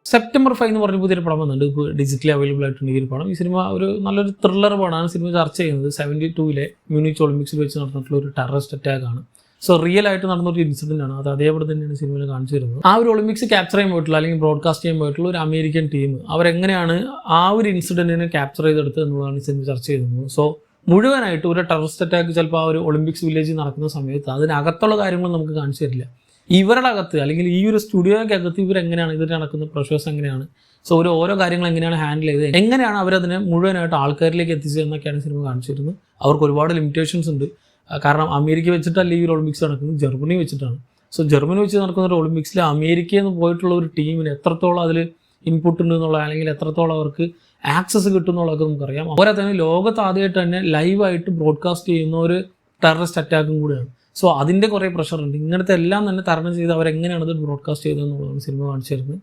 September 5 എന്ന് പറഞ്ഞ പുതിയൊരു പടം വന്നിട്ടുണ്ട്. ഇപ്പോൾ ഡിജിറ്റലി അവൈലബിൾ ആയിട്ടുണ്ട് ഈ ഒരു പടം. ഈ സിനിമ ഒരു നല്ലൊരു ത്രില്ലർ പടമാണ്. സിനിമ ചർച്ച ചെയ്യുന്നത് 72-ലെ മ്യൂണിച്ച് ഒളിമ്പിക്സിൽ വെച്ച് നടന്നിട്ടുള്ള ഒരു ടെററിസ്റ്റ് അറ്റാക്കാണ്. സോ റിയൽ ആയിട്ട് നടന്നൊരു ഇൻസിഡൻ്റ് ആണ്. അത് അതേപോലെ തന്നെയാണ് സിനിമയിൽ കാണിച്ചു വരുന്നത്. ആ ഒരു ഒളിമ്പിക്സ് ക്യാപ്ചർ ചെയ്യാൻ പോയിട്ടുള്ള അല്ലെങ്കിൽ ബ്രോഡ്കാസ്റ്റ് ചെയ്യാൻ പോയിട്ടുള്ള ഒരു അമേരിക്കൻ ടീം അവരെങ്ങനെയാണ് ആ ഒരു ഇൻസിഡൻറ്റിനെ ക്യാപ്ചർ ചെയ്തെടുത്തത് എന്നുള്ളതാണ് ഈ സിനിമ ചർച്ച ചെയ്യുന്നത്. സോ മുഴുവനായിട്ട് ഒരു ടെററിസ്റ്റ് അറ്റാക്ക് ചിലപ്പോൾ ആ ഒരു ഒളിമ്പിക്സ് വില്ലേജിൽ നടക്കുന്ന സമയത്ത് അതിനകത്തുള്ള കാര്യങ്ങൾ നമുക്ക് കാണിച്ചു തരില്ല. ഇവരുടെ അകത്ത് അല്ലെങ്കിൽ ഈ ഒരു സ്റ്റുഡിയോയ്ക്കകത്ത് ഇവരെങ്ങനെയാണ് ഇതിൽ നടക്കുന്ന പ്രൊസസ് എങ്ങനെയാണ്, സോ ഓരോ കാര്യങ്ങൾ എങ്ങനെയാണ് ഹാൻഡിൽ ചെയ്ത് എങ്ങനെയാണ് അവരതിനെ മുഴുവനായിട്ട് ആൾക്കാരിലേക്ക് എത്തിച്ചത് എന്നൊക്കെയാണ് സിനിമ കാണിച്ചു തരുന്നത്. അവർക്ക് ഒരുപാട് ലിമിറ്റേഷൻസ് ഉണ്ട്. കാരണം അമേരിക്ക വെച്ചിട്ടല്ല ഈ ഒരു ഒളിമ്പിക്സ് നടക്കുന്നത്, ജർമ്മനി വെച്ചിട്ടാണ്. സോ ജർമ്മനി വെച്ച് നടക്കുന്ന ഒരു ഒളിമ്പിക്സിൽ അമേരിക്കയിൽ നിന്ന് പോയിട്ടുള്ള ഒരു ടീമിന് എത്രത്തോളം അതിൽ ഇൻപുട്ട് ഉണ്ട് എന്നുള്ള അല്ലെങ്കിൽ എത്രത്തോളം അവർക്ക് ആക്സസ് കിട്ടും എന്നുള്ളതൊക്കെ നമുക്കറിയാം. അതുപോലെ തന്നെ ലോകത്ത് ആദ്യമായിട്ട് തന്നെ ലൈവായിട്ട് ബ്രോഡ്കാസ്റ്റ് ചെയ്യുന്ന ഒരു ടെററിസ്റ്റ് അറ്റാക്കും കൂടിയാണ്. സോ അതിൻ്റെ കുറേ പ്രഷറുണ്ട്. ഇങ്ങനത്തെ എല്ലാം തന്നെ തരണം ചെയ്ത് അവരെങ്ങനെയാണ് ഇത് ബ്രോഡ്കാസ്റ്റ് ചെയ്തതെന്നുള്ളതാണ് സിനിമ കാണിച്ചു തരുന്നത്.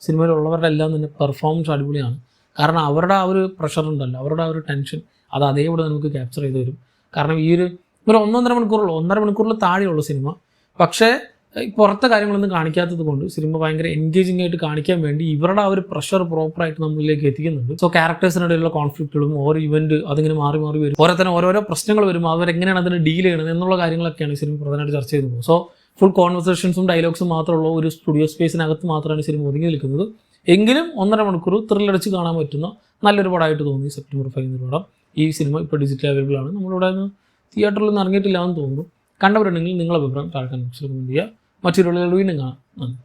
സിനിമയിലുള്ളവരുടെ എല്ലാം തന്നെ പെർഫോമൻസ് അടിപൊളിയാണ്. കാരണം അവരുടെ ആ ഒരു പ്രഷർ ഉണ്ടല്ലോ, അവരുടെ ആ ഒരു ടെൻഷൻ അത് അതേപോലെ നമുക്ക് ക്യാപ്ചർ ചെയ്ത് തരും. കാരണം ഈ ഒരു 1.5 മണിക്കൂറിൽ താഴെയുള്ള സിനിമ, പക്ഷേ പുറത്തെ കാര്യങ്ങളൊന്നും കാണിക്കാത്തത് കൊണ്ട് സിനിമ ഭയങ്കര എൻഗേജിംഗ് ആയിട്ട് കാണിക്കാൻ വേണ്ടി ഇവരുടെ ആ ഒരു പ്രഷർ പ്രോപ്പറായിട്ട് നമ്മളിലേക്ക് എത്തിക്കുന്നുണ്ട്. സോ ക്യാരക്ടേഴ്സിനിടയിലുള്ള കോൺഫ്ലിക്റ്റുകളും ഓരോ ഇവന്റ് അതിങ്ങനെ മാറി വരും. ഓരോരോ പ്രശ്നങ്ങൾ വരുമ്പോൾ അവരെങ്ങനെയാണ് അതിനെ ഡീൽ ചെയ്യണത് എന്നുള്ള കാര്യങ്ങളൊക്കെയാണ് സിനിമ പ്രധാനമായിട്ട് ചർച്ച ചെയ്യുന്നത്. സോ ഫുൾ കോൺവെർസേഷൻസും ഡയലോഗ്സും മാത്രമുള്ള ഒരു സ്റ്റുഡിയോ സ്പേസിനകത്ത് മാത്രമാണ് സിനിമ ഒതുങ്ങി നിൽക്കുന്നത്. എങ്കിലും 1.5 മണിക്കൂർ ത്രില്ലടിച്ച് കാണാൻ പറ്റുന്ന നല്ലൊരു പടമായിട്ട് തോന്നി സെപ്റ്റംബർ 5 എന്ന പടം. ഈ സിനിമ ഇപ്പോൾ ഡിജിറ്റൽ അവൈലബിൾ ആണ്. നമ്മളിവിടെ തിയേറ്ററിൽ നിന്ന് ഇറങ്ങിയിട്ടില്ല എന്ന് തോന്നുന്നു. കണ്ടവരുണ്ടെങ്കിൽ നിങ്ങളുടെ അഭിപ്രായം താഴെ കമന്റ് ബോക്സിൽ കമന്റ് ചെയ്യുക. മറ്റൊരു വീണ്ടും കാണാം. നന്ദി.